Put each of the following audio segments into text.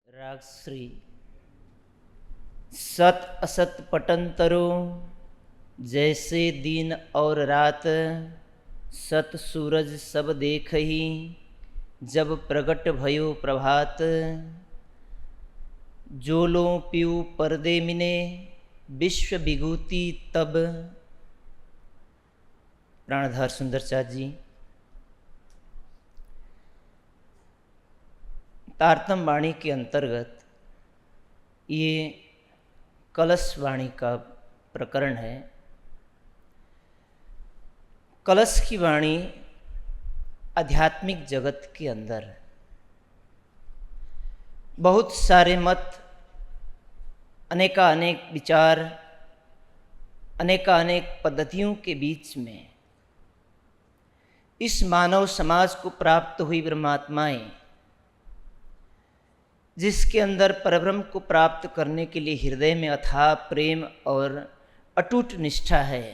राग श्री सत असत पटंतरो जैसे दिन और रात सत सूरज सब देखही जब प्रगट भयो प्रभात जोलो पीऊ पर्दे मिने विश्व विभूति तब। प्राणधार सुंदरचाँद जी तारतम वाणी के अंतर्गत ये कलश वाणी का प्रकरण है। कलश की वाणी आध्यात्मिक जगत के अंदर बहुत सारे मत, अनेकानेक विचार, अनेकानेक पद्धतियों के बीच में इस मानव समाज को प्राप्त हुई ब्रह्मात्माएं, जिसके अंदर परब्रह्म को प्राप्त करने के लिए हृदय में अथाह प्रेम और अटूट निष्ठा है,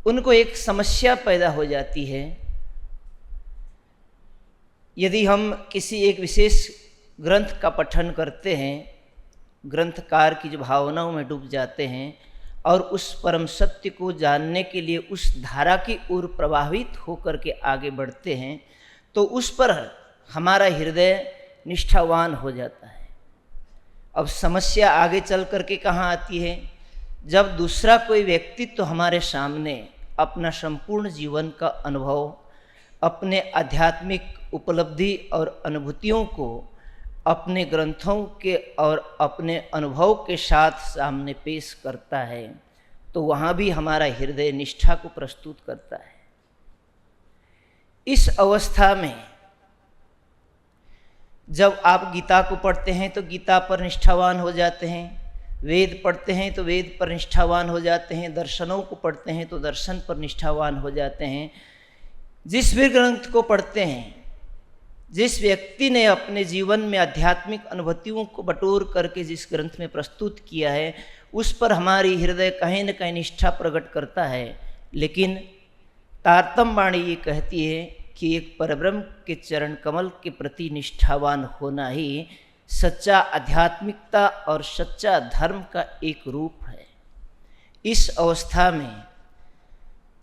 उनको एक समस्या पैदा हो जाती है। यदि हम किसी एक विशेष ग्रंथ का पठन करते हैं, ग्रंथकार की जो भावनाओं में डूब जाते हैं और उस परम सत्य को जानने के लिए उस धारा की ओर प्रभावित होकर के आगे बढ़ते हैं, तो उस पर हमारा हृदय निष्ठावान हो जाता है। अब समस्या आगे चल करके कहाँ आती है? जब दूसरा कोई व्यक्तित्व तो हमारे सामने अपना संपूर्ण जीवन का अनुभव, अपने आध्यात्मिक उपलब्धि और अनुभूतियों को अपने ग्रंथों के और अपने अनुभव के साथ सामने पेश करता है, तो वहाँ भी हमारा हृदय निष्ठा को प्रस्तुत करता है। इस अवस्था में जब आप गीता को पढ़ते हैं तो गीता पर निष्ठावान हो जाते हैं, वेद पढ़ते हैं तो वेद पर निष्ठावान हो जाते हैं, दर्शनों को पढ़ते हैं तो दर्शन पर निष्ठावान हो जाते हैं। जिस भी ग्रंथ को पढ़ते हैं, जिस व्यक्ति ने अपने जीवन में आध्यात्मिक अनुभूतियों को बटोर करके जिस ग्रंथ में प्रस्तुत किया है, उस पर हमारी हृदय कहीं न कहीं निष्ठा प्रकट करता है। लेकिन तारतम वाणी ये कहती है कि एक परब्रह्म के चरण कमल के प्रति निष्ठावान होना ही सच्चा आध्यात्मिकता और सच्चा धर्म का एक रूप है। इस अवस्था में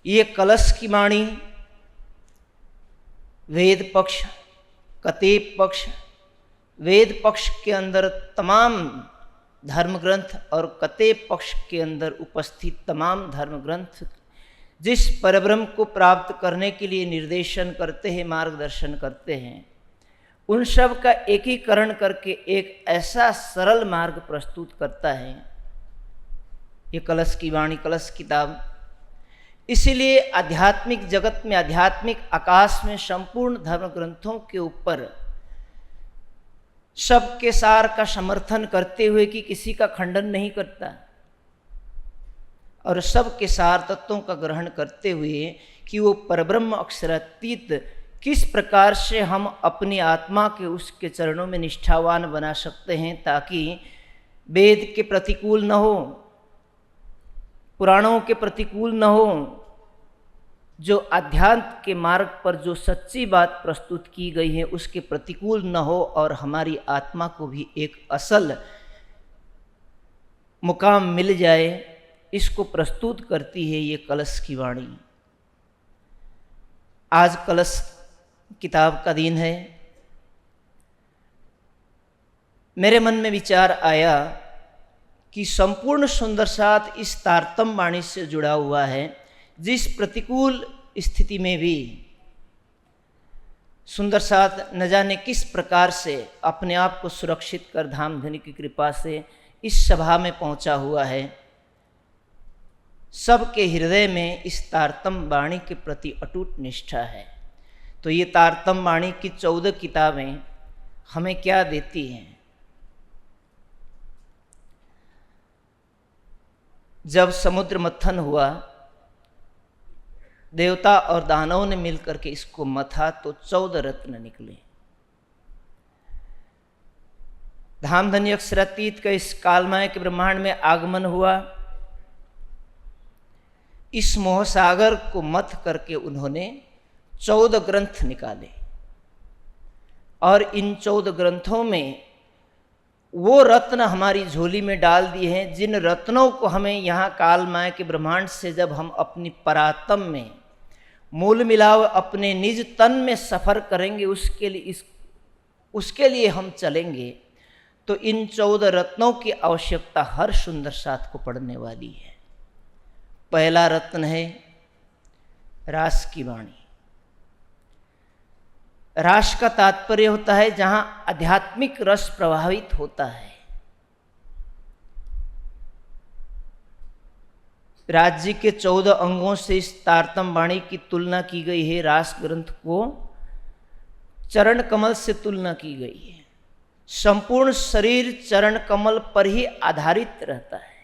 ये कलश की वाणी वेद पक्ष, कतेब पक्ष, वेद पक्ष के अंदर तमाम धर्म ग्रंथ और कतेब पक्ष के अंदर उपस्थित तमाम धर्म ग्रंथ जिस परब्रह्म को प्राप्त करने के लिए निर्देशन करते हैं, मार्गदर्शन करते हैं, उन सब का एकीकरण करके एक ऐसा सरल मार्ग प्रस्तुत करता है ये कलश की वाणी, कलश किताब। इसीलिए आध्यात्मिक जगत में, आध्यात्मिक आकाश में संपूर्ण धर्म ग्रंथों के ऊपर सबके सार का समर्थन करते हुए कि किसी का खंडन नहीं करता, और सबके सार तत्वों का ग्रहण करते हुए कि वो परब्रह्म अक्षरातीत किस प्रकार से हम अपनी आत्मा के उसके चरणों में निष्ठावान बना सकते हैं, ताकि वेद के प्रतिकूल न हो, पुराणों के प्रतिकूल न हो, जो अध्यात्म के मार्ग पर जो सच्ची बात प्रस्तुत की गई है उसके प्रतिकूल न हो, और हमारी आत्मा को भी एक असल मुकाम मिल जाए, इसको प्रस्तुत करती है ये कलश की वाणी। आज कलश किताब का दिन है। मेरे मन में विचार आया कि संपूर्ण सुंदर साथ इस तारतम वाणी से जुड़ा हुआ है। जिस प्रतिकूल स्थिति में भी सुंदर साथ न जाने किस प्रकार से अपने आप को सुरक्षित कर धामधनी की कृपा से इस सभा में पहुंचा हुआ है, सबके हृदय में इस तारतम वाणी के प्रति अटूट निष्ठा है। तो ये तारतम वाणी की 14 किताबें हमें क्या देती हैं? जब समुद्र मंथन हुआ, देवता और दानवों ने मिलकर के इसको मथा तो 14 रत्न निकले। धामधनी अक्षरातीत का इस कालमय के ब्रह्मांड में आगमन हुआ। इस मोहसागर को मथ करके उन्होंने 14 ग्रंथ निकाले। और इन 14 ग्रंथों में वो रत्न हमारी झोली में डाल दिए हैं, जिन रत्नों को हमें यहाँ काल माया के ब्रह्मांड से जब हम अपनी परात्म में मूल मिलाव अपने निज तन में सफ़र करेंगे, उसके लिए हम चलेंगे, तो इन 14 रत्नों की आवश्यकता हर सुंदर साथ को पड़ने वाली है। पहला रत्न है रास की वाणी। रास का तात्पर्य होता है जहां आध्यात्मिक रस प्रभावित होता है। राज्य के 14 अंगों से इस तारतम वाणी की तुलना की गई है। रास ग्रंथ को चरण कमल से तुलना की गई है। संपूर्ण शरीर चरण कमल पर ही आधारित रहता है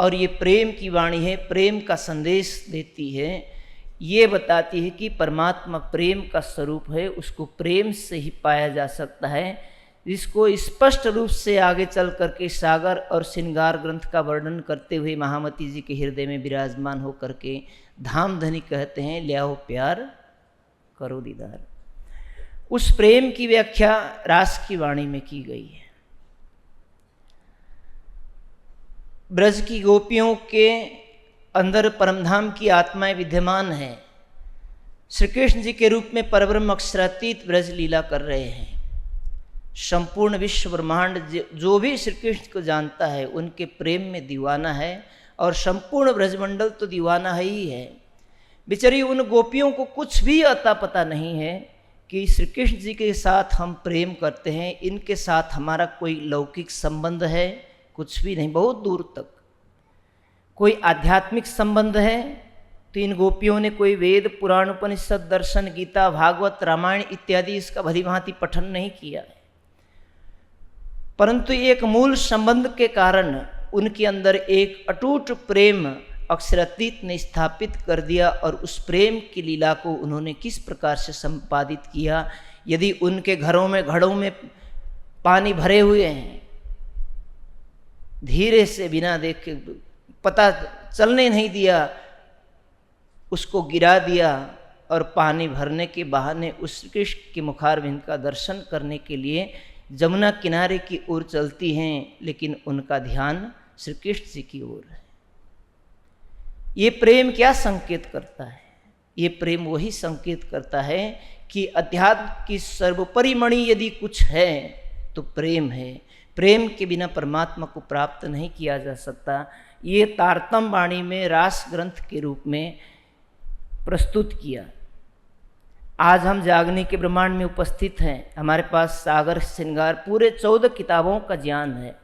और ये प्रेम की वाणी है, प्रेम का संदेश देती है। ये बताती है कि परमात्मा प्रेम का स्वरूप है, उसको प्रेम से ही पाया जा सकता है, जिसको स्पष्ट रूप से आगे चल करके सागर और श्रृंगार ग्रंथ का वर्णन करते हुए महामती जी के हृदय में विराजमान हो करके धामधनी कहते हैं, लियाओ प्यार करो दीदार। उस प्रेम की व्याख्या रास की वाणी में की गई है। ब्रज की गोपियों के अंदर परमधाम की आत्माएं विद्यमान है। श्री कृष्ण जी के रूप में परब्रह्म अक्षरातीत ब्रज लीला कर रहे हैं। संपूर्ण विश्व ब्रह्मांड जो भी श्री कृष्ण को जानता है उनके प्रेम में दीवाना है और संपूर्ण ब्रजमंडल तो दीवाना ही है। बेचारी उन गोपियों को कुछ भी अता पता नहीं है कि श्री कृष्ण जी के साथ हम प्रेम करते हैं, इनके साथ हमारा कोई लौकिक संबंध है, कुछ भी नहीं। बहुत दूर तक कोई आध्यात्मिक संबंध है तो इन गोपियों ने कोई वेद पुराण उपनिषद दर्शन गीता भागवत रामायण इत्यादि इसका भली भांति पठन नहीं किया है, परंतु एक मूल संबंध के कारण उनके अंदर एक अटूट प्रेम अक्षरातीत ने स्थापित कर दिया और उस प्रेम की लीला को उन्होंने किस प्रकार से संपादित किया। यदि उनके घरों में घड़ों में पानी भरे हुए हैं, धीरे से बिना देखे पता चलने नहीं दिया, उसको गिरा दिया और पानी भरने के बहाने उस कृष्ण के मुखारविंद का दर्शन करने के लिए जमुना किनारे की ओर चलती हैं, लेकिन उनका ध्यान श्री कृष्ण जी की ओर है। ये प्रेम क्या संकेत करता है? ये प्रेम वही संकेत करता है कि अध्यात्म की सर्वोपरि मणि यदि कुछ है तो प्रेम है। प्रेम के बिना परमात्मा को प्राप्त नहीं किया जा सकता। ये तारतम वाणी में रास ग्रंथ के रूप में प्रस्तुत किया। आज हम जागने के ब्रह्मांड में उपस्थित हैं, हमारे पास सागर श्रृंगार पूरे 14 किताबों का ज्ञान है।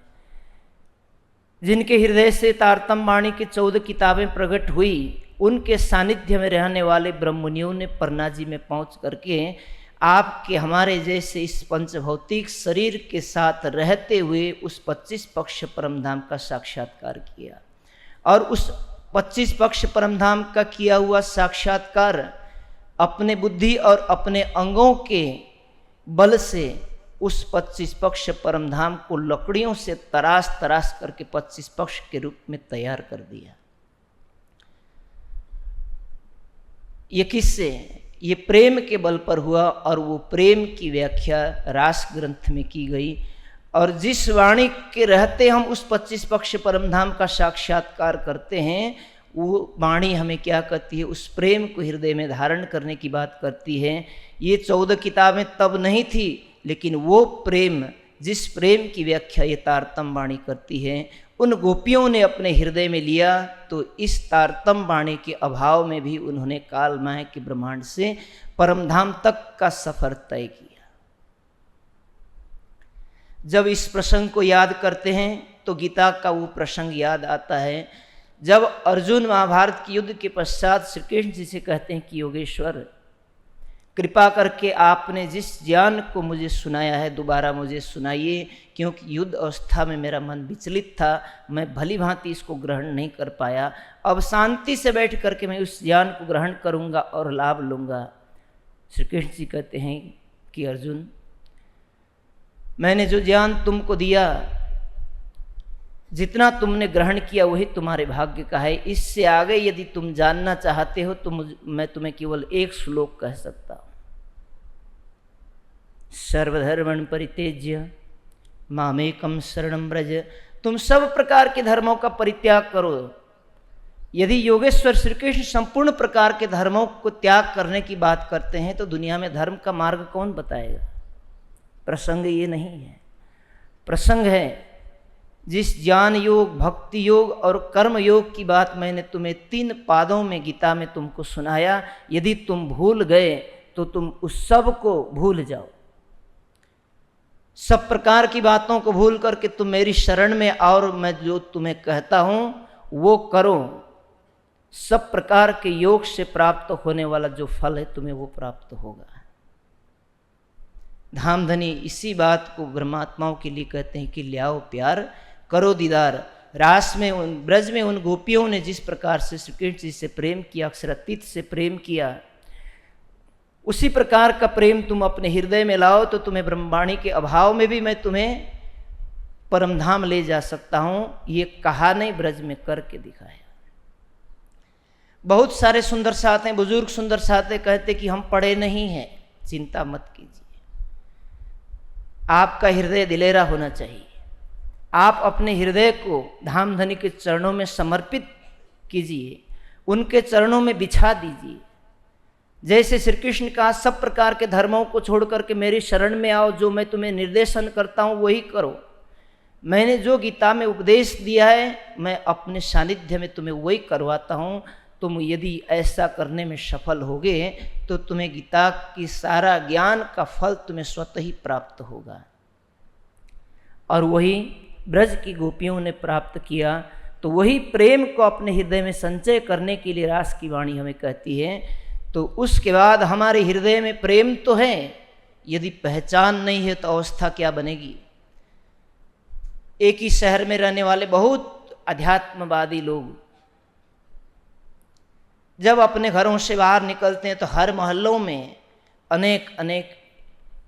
जिनके हृदय से तारतम वाणी की 14 किताबें प्रकट हुई, उनके सानिध्य में रहने वाले ब्रह्ममुनियों ने परनाजी में पहुंच करके आपके हमारे जैसे इस पंचभौतिक शरीर के साथ रहते हुए उस 25 पक्ष परमधाम का साक्षात्कार किया और उस 25 पक्ष परमधाम का किया हुआ साक्षात्कार अपने बुद्धि और अपने अंगों के बल से उस 25 पक्ष परमधाम को लकड़ियों से तराश तराश करके 25 पक्ष के रूप में तैयार कर दिया। ये किससे? ये प्रेम के बल पर हुआ और वो प्रेम की व्याख्या रास ग्रंथ में की गई। और जिस वाणी के रहते हम उस 25 पक्ष परमधाम का साक्षात्कार करते हैं, वो वाणी हमें क्या करती है? उस प्रेम को हृदय में धारण करने की बात करती है। ये 14 किताबें तब नहीं थी, लेकिन वो प्रेम, जिस प्रेम की व्याख्या ये तारतम वाणी करती है, उन गोपियों ने अपने हृदय में लिया। तो इस तारतम वाणी के अभाव में भी उन्होंने काल माया के ब्रह्मांड से परमधाम तक का सफर तय किया। जब इस प्रसंग को याद करते हैं तो गीता का वो प्रसंग याद आता है, जब अर्जुन महाभारत के युद्ध के पश्चात श्री कृष्ण जी से कहते हैं कि योगेश्वर, कृपा करके आपने जिस ज्ञान को मुझे सुनाया है दोबारा मुझे सुनाइए, क्योंकि युद्ध अवस्था में मेरा मन विचलित था, मैं भली भांति इसको ग्रहण नहीं कर पाया। अब शांति से बैठ करके मैं उस ज्ञान को ग्रहण करूंगा और लाभ लूंगा। श्री कृष्ण जी कहते हैं कि अर्जुन, मैंने जो ज्ञान तुमको दिया, जितना तुमने ग्रहण किया वही तुम्हारे भाग्य का है। इससे आगे यदि तुम जानना चाहते हो तो मैं तुम्हें केवल एक श्लोक कह सकता हूं। सर्वधर्मन परित्यज्य मामेकम शरणं व्रज। तुम सब प्रकार के धर्मों का परित्याग करो। यदि योगेश्वर श्री कृष्ण संपूर्ण प्रकार के धर्मों को त्याग करने की बात करते हैं तो दुनिया में धर्म का मार्ग कौन बताएगा? प्रसंग ये नहीं है। प्रसंग है जिस ज्ञान योग, भक्ति योग और कर्म योग की बात मैंने तुम्हें 3 पादों में गीता में तुमको सुनाया, यदि तुम भूल गए तो तुम उस सब को भूल जाओ। सब प्रकार की बातों को भूल करके तुम मेरी शरण में आओ और मैं जो तुम्हें कहता हूं वो करो। सब प्रकार के योग से प्राप्त होने वाला जो फल है तुम्हें वो प्राप्त होगा। धामधनी इसी बात को ब्रह्मात्माओं के लिए कहते हैं कि लियाओ प्यार, करो दीदार। रास में ब्रज में उन गोपियों ने जिस प्रकार से श्री कृष्ण जी से प्रेम किया, अक्षरातीत से प्रेम किया, उसी प्रकार का प्रेम तुम अपने हृदय में लाओ तो तुम्हें ब्रह्मवाणी के अभाव में भी मैं तुम्हें परमधाम ले जा सकता हूं। ये कहा नहीं, ब्रज में करके दिखाया। बहुत सारे सुंदर साथ हैं, बुजुर्ग सुंदर साथ हैं, कहते कि हम पढ़े नहीं हैं। चिंता मत कीजिए, आपका हृदय दिलेरा होना चाहिए। आप अपने हृदय को धामधनी के चरणों में समर्पित कीजिए, उनके चरणों में बिछा दीजिए। जैसे श्री कृष्ण का सब प्रकार के धर्मों को छोड़ करके मेरी शरण में आओ, जो मैं तुम्हें निर्देशन करता हूँ वही करो। मैंने जो गीता में उपदेश दिया है मैं अपने सानिध्य में तुम्हें वही करवाता हूँ। तुम यदि ऐसा करने में सफल होगे तो तुम्हें गीता की सारा ज्ञान का फल तुम्हें स्वतः ही प्राप्त होगा। और वही ब्रज की गोपियों ने प्राप्त किया। तो वही प्रेम को अपने हृदय में संचय करने के लिए रास की वाणी हमें कहती है। तो उसके बाद हमारे हृदय में प्रेम तो है, यदि पहचान नहीं है तो अवस्था क्या बनेगी। एक ही शहर में रहने वाले बहुत अध्यात्मवादी लोग जब अपने घरों से बाहर निकलते हैं तो हर मोहल्लों में अनेक अनेक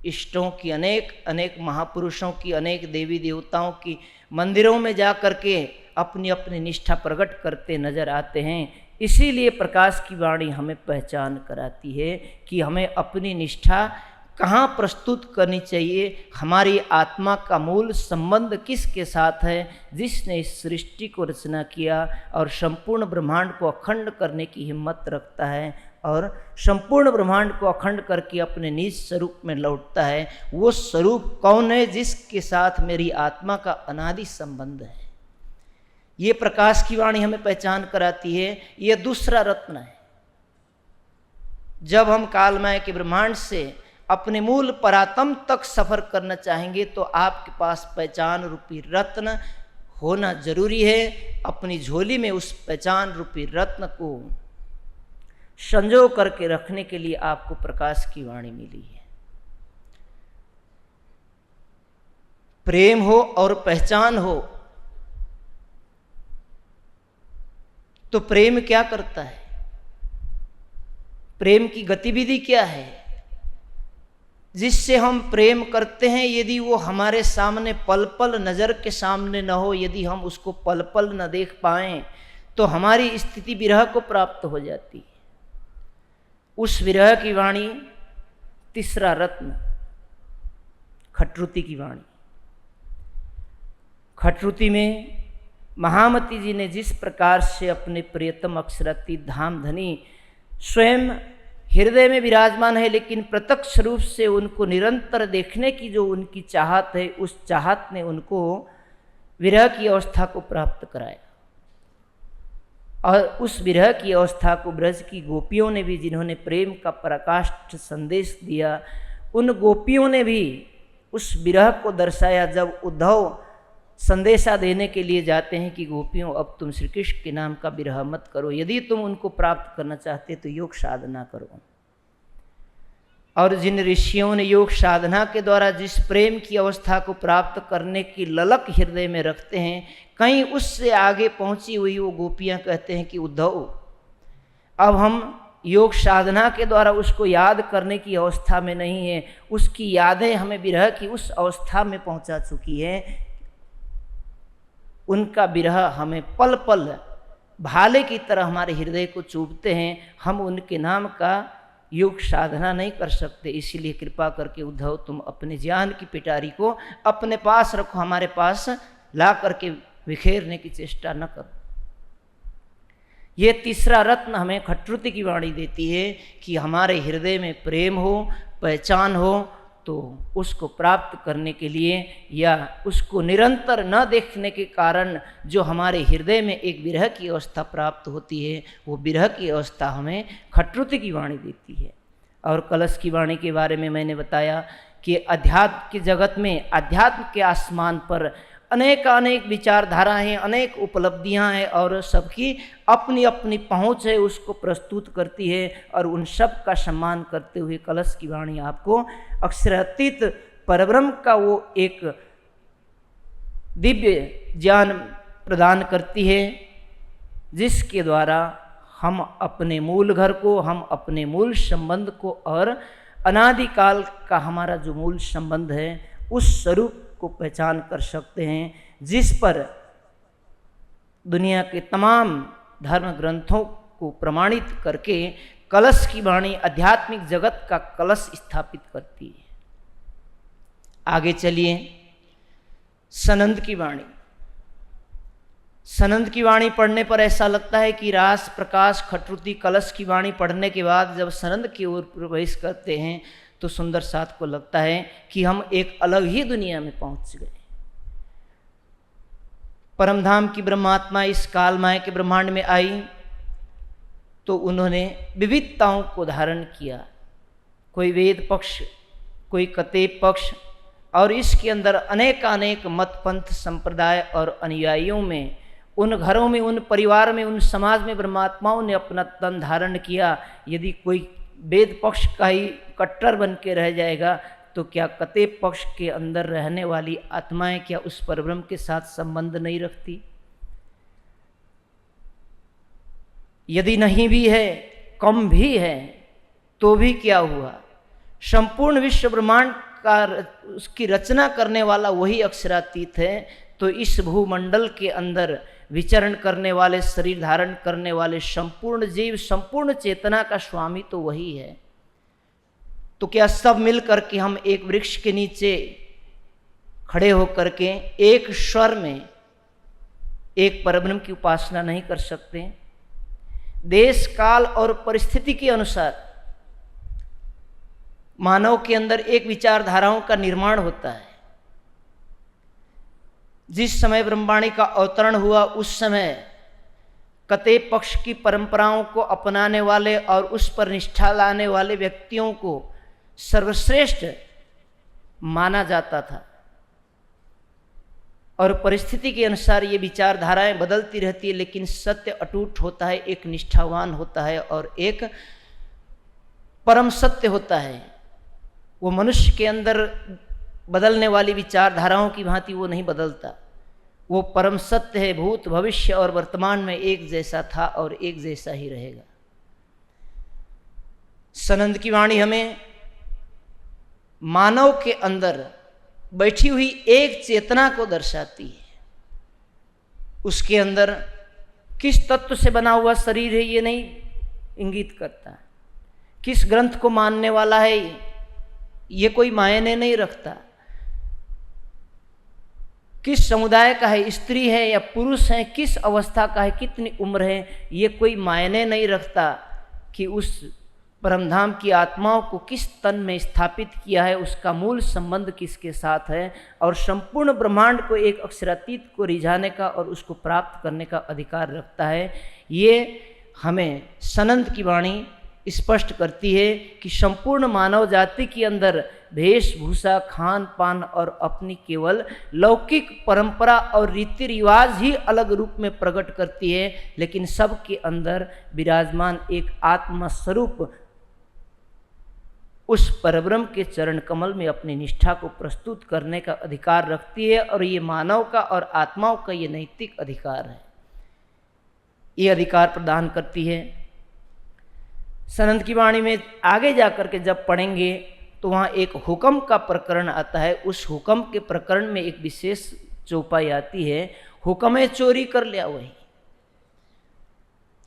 इष्टों की, अनेक अनेक महापुरुषों की, अनेक देवी देवताओं की मंदिरों में जा कर के अपनी अपनी निष्ठा प्रकट करते नजर आते हैं। इसीलिए प्रकाश की वाणी हमें पहचान कराती है कि हमें अपनी निष्ठा कहाँ प्रस्तुत करनी चाहिए। हमारी आत्मा का मूल संबंध किसके साथ है? जिसने इस सृष्टि को रचना किया और संपूर्ण ब्रह्मांड को अखंड करने की हिम्मत रखता है और संपूर्ण ब्रह्मांड को अखंड करके अपने निज स्वरूप में लौटता है। वो स्वरूप कौन है? जिसके साथ मेरी आत्मा का अनादि संबंध है। ये प्रकाश की वाणी हमें पहचान कराती है। ये दूसरा रत्न है। जब हम कालमय के ब्रह्मांड से अपने मूल परातम तक सफर करना चाहेंगे तो आपके पास पहचान रूपी रत्न होना जरूरी है। अपनी झोली में उस पहचान रूपी रत्न को संजो करके रखने के लिए आपको प्रकाश की वाणी मिली है। प्रेम हो और पहचान हो तो प्रेम क्या करता है? प्रेम की गतिविधि क्या है? जिससे हम प्रेम करते हैं, यदि वो हमारे सामने पल पल नज़र के सामने न हो, यदि हम उसको पल पल न देख पाएं तो हमारी स्थिति विरह को प्राप्त हो जाती है। उस विरह की वाणी तीसरा रत्न खट्रुति की वाणी। खट्रुति में महामती जी ने जिस प्रकार से अपने प्रियतम अक्षरातीत धामधनी स्वयं हृदय में विराजमान है, लेकिन प्रत्यक्ष रूप से उनको निरंतर देखने की जो उनकी चाहत है, उस चाहत ने उनको विरह की अवस्था को प्राप्त कराया। और उस विरह की अवस्था को ब्रज की गोपियों ने भी, जिन्होंने प्रेम का पराकाष्ठ संदेश दिया, उन गोपियों ने भी उस विरह को दर्शाया। जब उद्धव संदेशा देने के लिए जाते हैं कि गोपियों अब तुम श्री कृष्ण के नाम का विरह मत करो, यदि तुम उनको प्राप्त करना चाहते तो योग साधना करो। और जिन ऋषियों ने योग साधना के द्वारा जिस प्रेम की अवस्था को प्राप्त करने की ललक हृदय में रखते हैं, कहीं उससे आगे पहुंची हुई वो गोपियां कहते हैं कि उद्धव अब हम योग साधना के द्वारा उसको याद करने की अवस्था में नहीं है, उसकी यादें हमें विरह की उस अवस्था में पहुंचा चुकी है। उनका विरह हमें पल पल भाले की तरह हमारे हृदय को चुभते हैं। हम उनके नाम का योग साधना नहीं कर सकते। इसीलिए कृपा करके उद्धव तुम अपने ज्ञान की पिटारी को अपने पास रखो, हमारे पास ला करके बिखेरने की चेष्टा न करो। ये तीसरा रत्न हमें खट्रुति की वाणी देती है कि हमारे हृदय में प्रेम हो, पहचान हो, तो उसको प्राप्त करने के लिए या उसको निरंतर न देखने के कारण जो हमारे हृदय में एक विरह की अवस्था प्राप्त होती है, वो विरह की अवस्था हमें खट्रुति की वाणी देती है। और कलश की वाणी के बारे में मैंने बताया कि अध्यात्म के जगत में, अध्यात्म के आसमान पर अनेक विचारधाराएँ, अनेक उपलब्धियाँ हैं और सबकी अपनी अपनी पहुँच है, उसको प्रस्तुत करती है। और उन सब का सम्मान करते हुए कलश की वाणी आपको अक्षरातीत परब्रह्म का वो एक दिव्य ज्ञान प्रदान करती है, जिसके द्वारा हम अपने मूल घर को, हम अपने मूल संबंध को और अनादिकाल का हमारा जो मूल संबंध है उस स्वरूप को पहचान कर सकते हैं, जिस पर दुनिया के तमाम धर्म ग्रंथों को प्रमाणित करके कलश की वाणी आध्यात्मिक जगत का कलश स्थापित करती है। आगे चलिए, सनंद की वाणी। सनंद की वाणी पढ़ने पर ऐसा लगता है कि रास, प्रकाश, खट्रुति, कलश की वाणी पढ़ने के बाद जब सनंद की ओर प्रवेश करते हैं तो सुंदर साथ को लगता है कि हम एक अलग ही दुनिया में पहुंच गए। परमधाम की ब्रह्मात्मा इस काल माया के ब्रह्मांड में आई तो उन्होंने विविधताओं को धारण किया, कोई वेद पक्ष, कोई कतेब पक्ष, और इसके अंदर अनेक मत, पंथ, संप्रदाय और अनुयायियों में, उन घरों में, उन परिवार में, उन समाज में ब्रह्मात्माओं ने अपना तन धारण किया। यदि कोई वेद पक्ष का ही कट्टर बन के रह जाएगा तो क्या कतेब पक्ष के अंदर रहने वाली आत्माएं क्या उस परब्रह्म के साथ संबंध नहीं रखती? यदि नहीं भी है, कम भी है, तो भी क्या हुआ? संपूर्ण विश्व ब्रह्मांड का उसकी रचना करने वाला वही अक्षरातीत है। तो इस भूमंडल के अंदर विचरण करने वाले, शरीर धारण करने वाले संपूर्ण जीव, संपूर्ण चेतना का स्वामी तो वही है। तो क्या सब मिल करके हम एक वृक्ष के नीचे खड़े होकर के एक स्वर में एक परब्रह्म की उपासना नहीं कर सकते? देश, काल और परिस्थिति के अनुसार मानव के अंदर एक विचारधाराओं का निर्माण होता है। जिस समय ब्रह्मवाणी का अवतरण हुआ उस समय कतेब पक्ष की परंपराओं को अपनाने वाले और उस पर निष्ठा लाने वाले व्यक्तियों को सर्वश्रेष्ठ माना जाता था। और परिस्थिति के अनुसार ये विचारधाराएं बदलती रहती है, लेकिन सत्य अटूट होता है, एक निष्ठावान होता है और एक परम सत्य होता है। वो मनुष्य के अंदर बदलने वाली विचारधाराओं की भांति वो नहीं बदलता। वो परम सत्य है, भूत, भविष्य और वर्तमान में एक जैसा था और एक जैसा ही रहेगा। सनंद की वाणी हमें मानव के अंदर बैठी हुई एक चेतना को दर्शाती है। उसके अंदर किस तत्व से बना हुआ शरीर है ये नहीं इंगित करता, किस ग्रंथ को मानने वाला है ये कोई मायने नहीं रखता, किस समुदाय का है, स्त्री है या पुरुष है, किस अवस्था का है, कितनी उम्र है, ये कोई मायने नहीं रखता कि उस परमधाम की आत्माओं को किस तन में स्थापित किया है, उसका मूल संबंध किसके साथ है। और संपूर्ण ब्रह्मांड को एक अक्षरातीत को रिझाने का और उसको प्राप्त करने का अधिकार रखता है। ये हमें सनंद की वाणी स्पष्ट करती है कि संपूर्ण मानव जाति के अंदर वेशभूषा, खान पान और अपनी केवल लौकिक परंपरा और रीति रिवाज ही अलग रूप में प्रकट करती है, लेकिन सबके अंदर विराजमान एक आत्मा स्वरूप उस परब्रह्म के चरण कमल में अपनी निष्ठा को प्रस्तुत करने का अधिकार रखती है। और ये मानव का और आत्माओं का ये नैतिक अधिकार है, ये अधिकार प्रदान करती है। सनंद की वाणी में आगे जाकर के जब पढ़ेंगे तो वहाँ एक हुक्म का प्रकरण आता है। उस हुक्म के प्रकरण में एक विशेष चौपाई आती है, हुक्म चोरी कर लिया वही।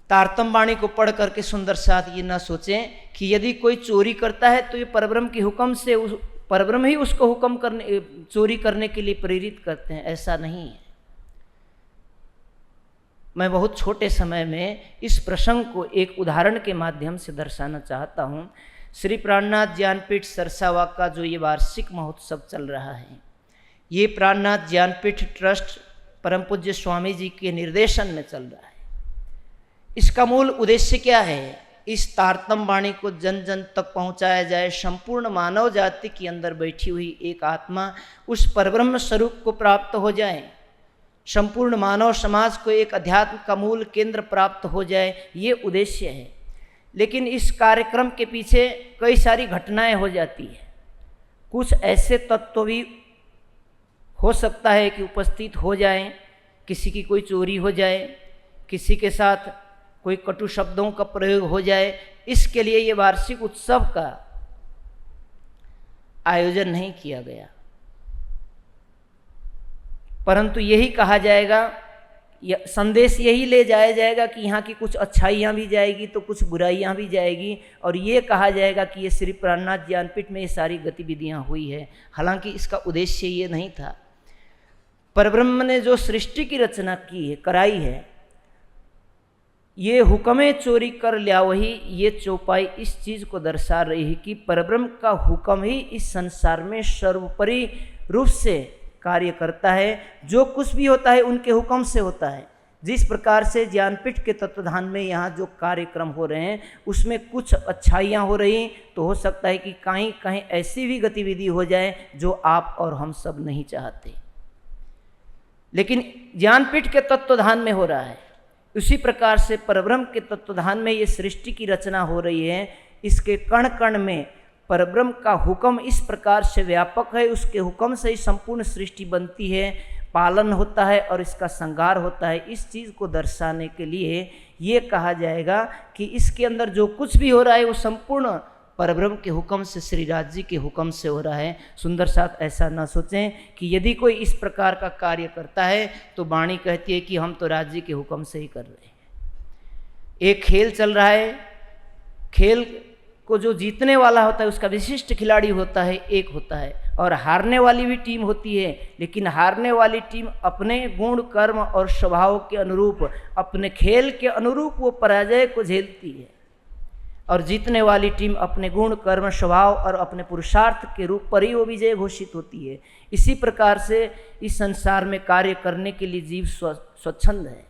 तारतम्य वाणी को पढ़ करके सुंदर साथ ये ना सोचें कि यदि कोई चोरी करता है तो ये परब्रह्म के हुक्म से परब्रह्म ही उसको हुक्म करने चोरी करने के लिए प्रेरित करते हैं, ऐसा नहीं है। मैं बहुत छोटे समय में इस प्रसंग को एक उदाहरण के माध्यम से दर्शाना चाहता हूँ। श्री प्राणनाथ ज्ञानपीठ सरसावा का जो ये वार्षिक महोत्सव चल रहा है, ये प्राणनाथ ज्ञानपीठ ट्रस्ट परम पूज्य स्वामी जी के निर्देशन में चल रहा है। इसका मूल उद्देश्य क्या है? इस तारतम्य वाणी को जन जन तक पहुंचाया जाए, संपूर्ण मानव जाति के अंदर बैठी हुई एक आत्मा उस परब्रह्म स्वरूप को प्राप्त हो जाए, संपूर्ण मानव समाज को एक अध्यात्म का मूल केंद्र प्राप्त हो जाए, ये उद्देश्य है। लेकिन इस कार्यक्रम के पीछे कई सारी घटनाएं हो जाती है। कुछ ऐसे तत्व भी हो सकता है कि उपस्थित हो जाएं, किसी की कोई चोरी हो जाए, किसी के साथ कोई कटु शब्दों का प्रयोग हो जाए। इसके लिए ये वार्षिक उत्सव का आयोजन नहीं किया गया, परंतु यही कहा जाएगा, संदेश यही ले जाया जाएगा कि यहाँ की कुछ अच्छाइयाँ भी जाएगी तो कुछ बुराइयाँ भी जाएगी, और ये कहा जाएगा कि ये श्री प्राणनाथ ज्ञानपीठ में ये सारी गतिविधियाँ हुई है। हालांकि इसका उद्देश्य ये नहीं था। परब्रह्म ने जो सृष्टि की रचना की है, कराई है, ये हुक्मे चोरी कर लिया वही, ये चौपाई इस चीज़ को दर्शा रही है कि परब्रह्म का हुक्म ही इस संसार में सर्वोपरि रूप से कार्य करता है। जो कुछ भी होता है उनके हुक्म से होता है। जिस प्रकार से ज्ञानपीठ के तत्वधान में यहाँ जो कार्यक्रम हो रहे हैं उसमें कुछ अच्छाइयाँ हो रही, तो हो सकता है कि कहीं कहीं ऐसी भी गतिविधि हो जाए जो आप और हम सब नहीं चाहते, लेकिन ज्ञानपीठ के तत्वधान में हो रहा है। उसी प्रकार से परब्रह्म के तत्वधान में ये सृष्टि की रचना हो रही है। इसके कण कण में परब्रह्म का हुक्म इस प्रकार से व्यापक है, उसके हुक्म से ही संपूर्ण सृष्टि बनती है, पालन होता है और इसका संहार होता है। इस चीज़ को दर्शाने के लिए ये कहा जाएगा कि इसके अंदर जो कुछ भी हो रहा है वो संपूर्ण परब्रह्म के हुक्म से, श्री राज जी के हुक्म से हो रहा है। सुंदर साथ ऐसा ना सोचें कि यदि कोई इस प्रकार का कार्य करता है तो वाणी कहती है कि हम तो राज जी के हुक्म से ही कर रहे हैं। एक खेल चल रहा है, खेल को जो जीतने वाला होता है उसका विशिष्ट खिलाड़ी होता है, एक होता है, और हारने वाली भी टीम होती है, लेकिन हारने वाली टीम अपने गुण कर्म और स्वभाव के अनुरूप, अपने खेल के अनुरूप वो पराजय को झेलती है, और जीतने वाली टीम अपने गुण कर्म स्वभाव और अपने पुरुषार्थ के रूप पर ही वो विजय घोषित होती है। इसी प्रकार से इस संसार में कार्य करने के लिए जीव स्वच्छंद है।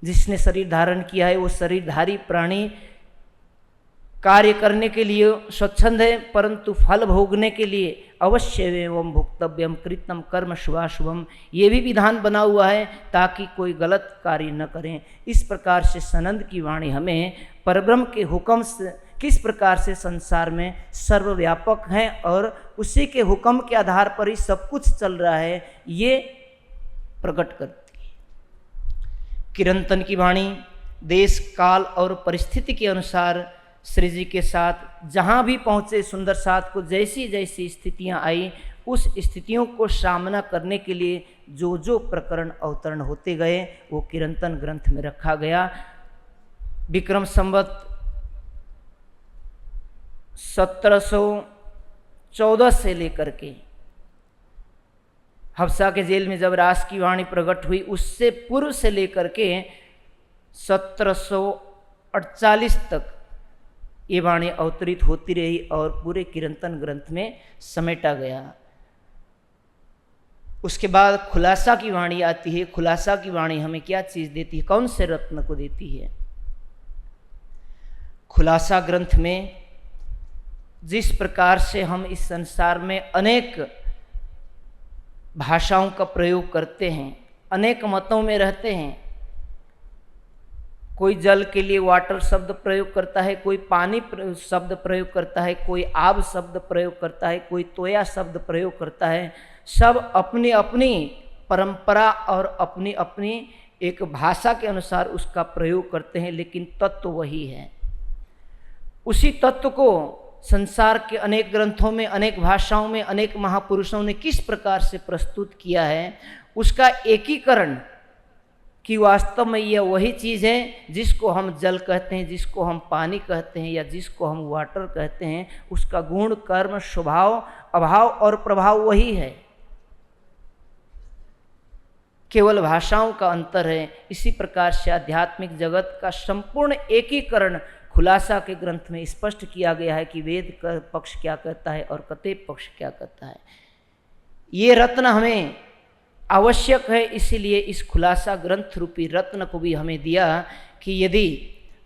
जिसने शरीर धारण किया है वो शरीरधारी प्राणी कार्य करने के लिए स्वच्छंद है, परंतु फल भोगने के लिए अवश्य एवं भुक्तव्यम कृतम कर्म शुभाशुभम, ये भी विधान बना हुआ है ताकि कोई गलत कार्य न करें। इस प्रकार से सनंद की वाणी हमें परब्रह्म के हुक्म से किस प्रकार से संसार में सर्वव्यापक हैं और उसी के हुक्म के आधार पर ही सब कुछ चल रहा है, ये प्रकट करती है। किरंतन की वाणी देश काल और परिस्थिति के अनुसार श्री जी के साथ जहाँ भी पहुँचे, सुंदर साथ को जैसी जैसी स्थितियाँ आई उस स्थितियों को सामना करने के लिए जो जो प्रकरण अवतरण होते गए वो किरंतन ग्रंथ में रखा गया। विक्रम संवत 1714 से लेकर के हफ्सा के जेल में जब रास की वाणी प्रकट हुई उससे पूर्व से लेकर के 1748 तक ये वाणी अवतरित होती रही और पूरे किरंतन ग्रंथ में समेटा गया। उसके बाद खुलासा की वाणी आती है। खुलासा की वाणी हमें क्या चीज़ देती है, कौन से रत्न को देती है? खुलासा ग्रंथ में जिस प्रकार से हम इस संसार में अनेक भाषाओं का प्रयोग करते हैं, अनेक मतों में रहते हैं, कोई जल के लिए वाटर शब्द प्रयोग करता है, कोई पानी शब्द प्रयोग करता है, कोई आब शब्द प्रयोग करता है, कोई तोया शब्द प्रयोग करता है। सब अपनी अपनी परंपरा और अपनी अपनी एक भाषा के अनुसार उसका प्रयोग करते हैं, लेकिन तत्व वही है। उसी तत्व को संसार के अनेक ग्रंथों में, अनेक भाषाओं में, अनेक महापुरुषों ने किस प्रकार से प्रस्तुत किया है, उसका एकीकरण कि वास्तव में यह वही चीज़ है जिसको हम जल कहते हैं, जिसको हम पानी कहते हैं या जिसको हम वाटर कहते हैं, उसका गुण, कर्म, स्वभाव, अभाव और प्रभाव वही है, केवल भाषाओं का अंतर है। इसी प्रकार से आध्यात्मिक जगत का संपूर्ण एकीकरण खुलासा के ग्रंथ में स्पष्ट किया गया है कि वेद का पक्ष क्या कहता है और कतेब पक्ष क्या कहता है। ये रत्न हमें आवश्यक है, इसीलिए इस खुलासा ग्रंथ रूपी रत्न को भी हमें दिया कि यदि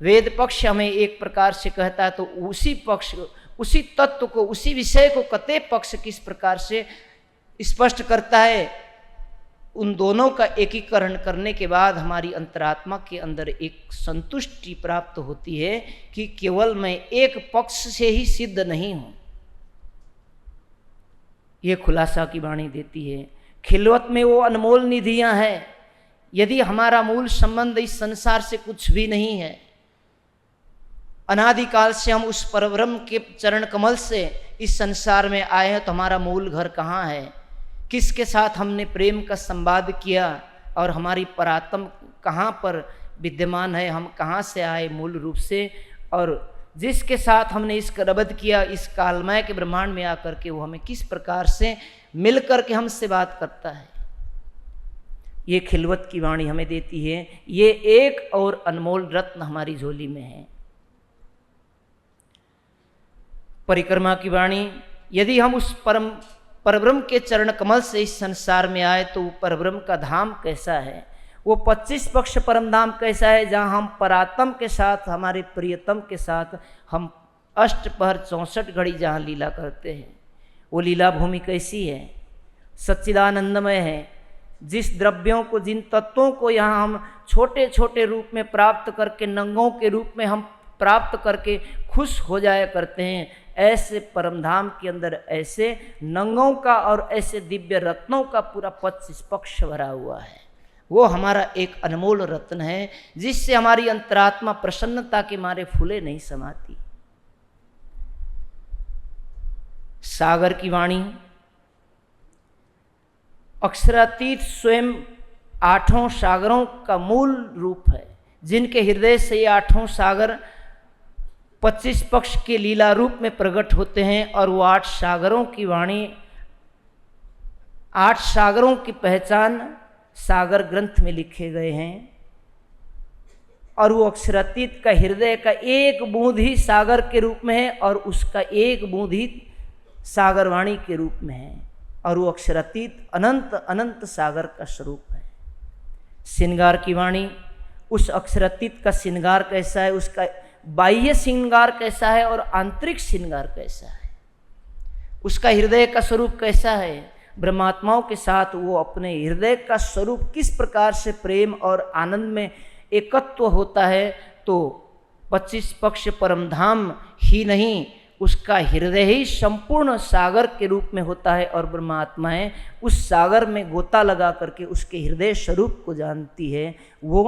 वेद पक्ष हमें एक प्रकार से कहता है तो उसी पक्ष, उसी तत्व को, उसी विषय को कतेब पक्ष किस प्रकार से स्पष्ट करता है। उन दोनों का एकीकरण करने के बाद हमारी अंतरात्मा के अंदर एक संतुष्टि प्राप्त होती है कि केवल मैं एक पक्ष से ही सिद्ध नहीं हूं। ये खुलासा की वाणी देती है। खिलवत में वो अनमोल निधियां हैं। यदि हमारा मूल संबंध इस संसार से कुछ भी नहीं है, अनादिकाल से हम उस परब्रह्म के चरण कमल से इस संसार में आए हैं, तो हमारा मूल घर कहाँ है, किसके साथ हमने प्रेम का संवाद किया और हमारी परात्म कहाँ पर विद्यमान है, हम कहाँ से आए मूल रूप से, और जिसके साथ हमने इसका रबद किया इस कालमय के ब्रह्मांड में आकर के वो हमें किस प्रकार से मिल करके हमसे बात करता है। ये खिलवत की वाणी हमें देती है। ये एक और अनमोल रत्न हमारी झोली में है। परिक्रमा की वाणी, यदि हम उस परब्रह्म के चरण कमल से इस संसार में आए तो वो परब्रह्म का धाम कैसा है, वो 25 पक्ष परम धाम कैसा है, जहाँ हम परात्म के साथ, हमारे प्रियतम के साथ हम अष्टपहर 64 घड़ी जहाँ लीला करते हैं, वो लीला भूमि कैसी है, सच्चिदानंदमय है। जिस द्रव्यों को, जिन तत्वों को यहाँ हम छोटे छोटे रूप में प्राप्त करके, नंगों के रूप में हम प्राप्त करके खुश हो जाया करते हैं, ऐसे परमधाम के अंदर ऐसे नंगों का और ऐसे दिव्य रत्नों का पूरा 25 पक्ष भरा हुआ है। वो हमारा एक अनमोल रत्न है जिससे हमारी अंतरात्मा प्रसन्नता के मारे फूले नहीं समाती। सागर की वाणी, अक्षरातीत स्वयं 8 सागरों का मूल रूप है, जिनके हृदय से ये 8 सागर 25 पक्ष के लीला रूप में प्रकट होते हैं। और वो 8 सागरों की वाणी, 8 सागरों की पहचान सागर ग्रंथ में लिखे गए हैं। और वो अक्षरातीत का हृदय का एक बूंद ही सागर के रूप में है और उसका एक बूंद ही सागरवाणी के रूप में है। और वो अक्षरातीत अनंत अनंत सागर का स्वरूप है। श्रृंगार की वाणी, उस अक्षरातीत का श्रृंगार कैसा है, उसका बाह्य श्रृंगार कैसा है और आंतरिक श्रृंगार कैसा है, उसका हृदय का स्वरूप कैसा है। ब्रह्मात्माओं के साथ वो अपने हृदय का स्वरूप किस प्रकार से प्रेम और आनंद में एकत्व होता है। तो 25 पक्ष परमधाम ही नहीं, उसका हृदय ही संपूर्ण सागर के रूप में होता है और ब्रह्मात्माएं उस सागर में गोता लगा करके उसके हृदय स्वरूप को जानती है। वो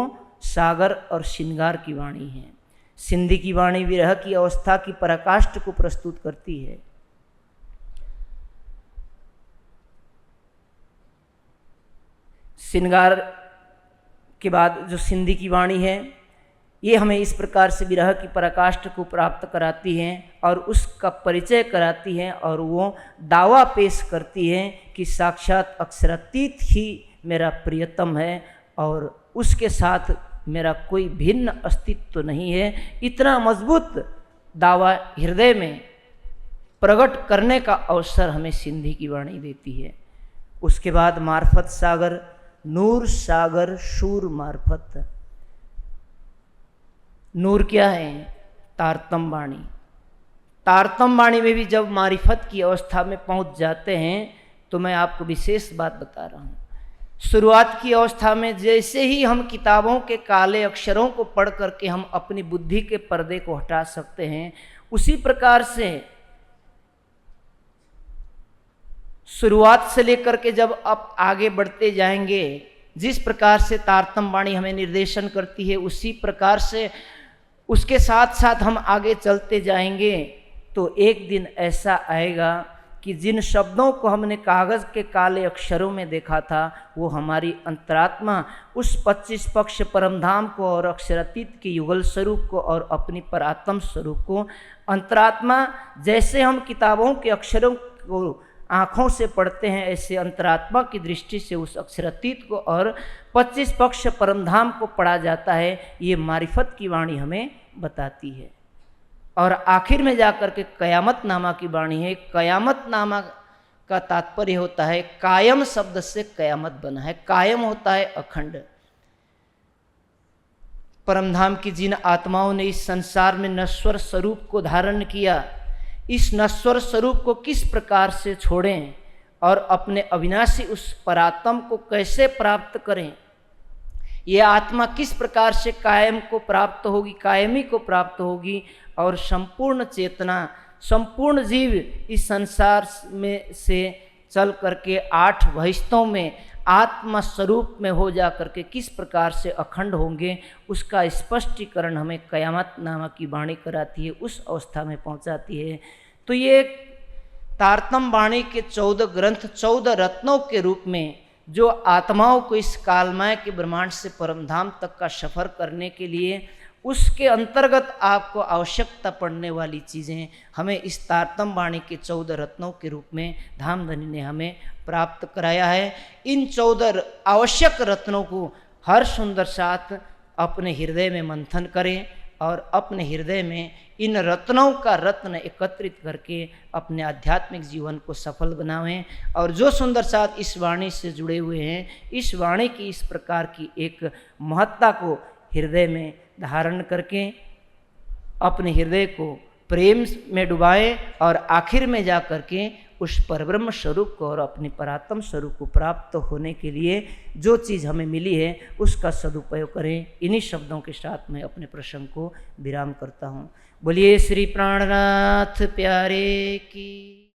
सागर और श्रृंगार की वाणी है। सिंधी की वाणी विरह की अवस्था की पराकाष्ठ को प्रस्तुत करती है। श्रृंगार के बाद जो सिंधी की वाणी है, ये हमें इस प्रकार से विरह की पराकाष्ठ को प्राप्त कराती हैं और उसका परिचय कराती हैं और वो दावा पेश करती हैं कि साक्षात अक्षरातीत ही मेरा प्रियतम है और उसके साथ मेरा कोई भिन्न अस्तित्व नहीं है। इतना मजबूत दावा हृदय में प्रकट करने का अवसर हमें सिंधी की वाणी देती है। उसके बाद मार्फत सागर, नूर सागर शूर मार्फत। नूर क्या है? तारतम वाणी। तारतम वाणी में भी जब मारिफत की अवस्था में पहुंच जाते हैं तो मैं आपको विशेष बात बता रहा हूँ। शुरुआत की अवस्था में जैसे ही हम किताबों के काले अक्षरों को पढ़ करके हम अपनी बुद्धि के पर्दे को हटा सकते हैं, उसी प्रकार से शुरुआत से लेकर के जब आप आगे बढ़ते जाएंगे, जिस प्रकार से तारतम वाणी हमें निर्देशन करती है, उसी प्रकार से उसके साथ साथ हम आगे चलते जाएंगे तो एक दिन ऐसा आएगा कि जिन शब्दों को हमने कागज़ के काले अक्षरों में देखा था वो हमारी अंतरात्मा उस 25 पक्ष परमधाम को और अक्षरातीत के युगल स्वरूप को और अपनी परात्म स्वरूप को अंतरात्मा, जैसे हम किताबों के अक्षरों को आँखों से पढ़ते हैं ऐसे अंतरात्मा की दृष्टि से उस अक्षरातीत को और 25 पक्ष परमधाम को पढ़ा जाता है। ये मारिफत की वाणी हमें बताती है। और आखिर में जाकर के कयामत नामा की वाणी है। कयामत नामा का तात्पर्य होता है, कायम शब्द से कयामत बना है। कायम होता है अखंड। परमधाम की जिन आत्माओं ने इस संसार में नश्वर स्वरूप को धारण किया, इस नश्वर स्वरूप को किस प्रकार से छोड़ें और अपने अविनाशी उस परात्म को कैसे प्राप्त करें, ये आत्मा किस प्रकार से कायम को प्राप्त होगी, कायमी को प्राप्त होगी और संपूर्ण चेतना, संपूर्ण जीव इस संसार में से चल करके 8 भविष्यों में आत्मा स्वरूप में हो जा करके किस प्रकार से अखंड होंगे, उसका स्पष्टीकरण हमें कयामत नामा की वाणी कराती है, उस अवस्था में पहुंचाती है। तो ये तारतम वाणी के 14 ग्रंथ 14 रत्नों के रूप में जो आत्माओं को इस कालमय के ब्रह्मांड से परमधाम तक का सफ़र करने के लिए उसके अंतर्गत आपको आवश्यकता पड़ने वाली चीज़ें हमें इस तारतम वाणी के 14 रत्नों के रूप में धामधनी ने हमें प्राप्त कराया है। इन 14 आवश्यक रत्नों को हर सुंदर साथ अपने हृदय में मंथन करें और अपने हृदय में इन रत्नों का रत्न एकत्रित करके अपने आध्यात्मिक जीवन को सफल बनावें। और जो सुंदर साथ इस वाणी से जुड़े हुए हैं, इस वाणी की इस प्रकार की एक महत्ता को हृदय में धारण करके अपने हृदय को प्रेम में डुबाएं और आखिर में जा करके उस परब्रह्म स्वरूप को और अपने परात्म स्वरूप को प्राप्त होने के लिए जो चीज़ हमें मिली है उसका सदुपयोग करें। इन्हीं शब्दों के साथ मैं अपने प्रसंग को विराम करता हूँ। बोलिए श्री प्राणनाथ प्यारे की।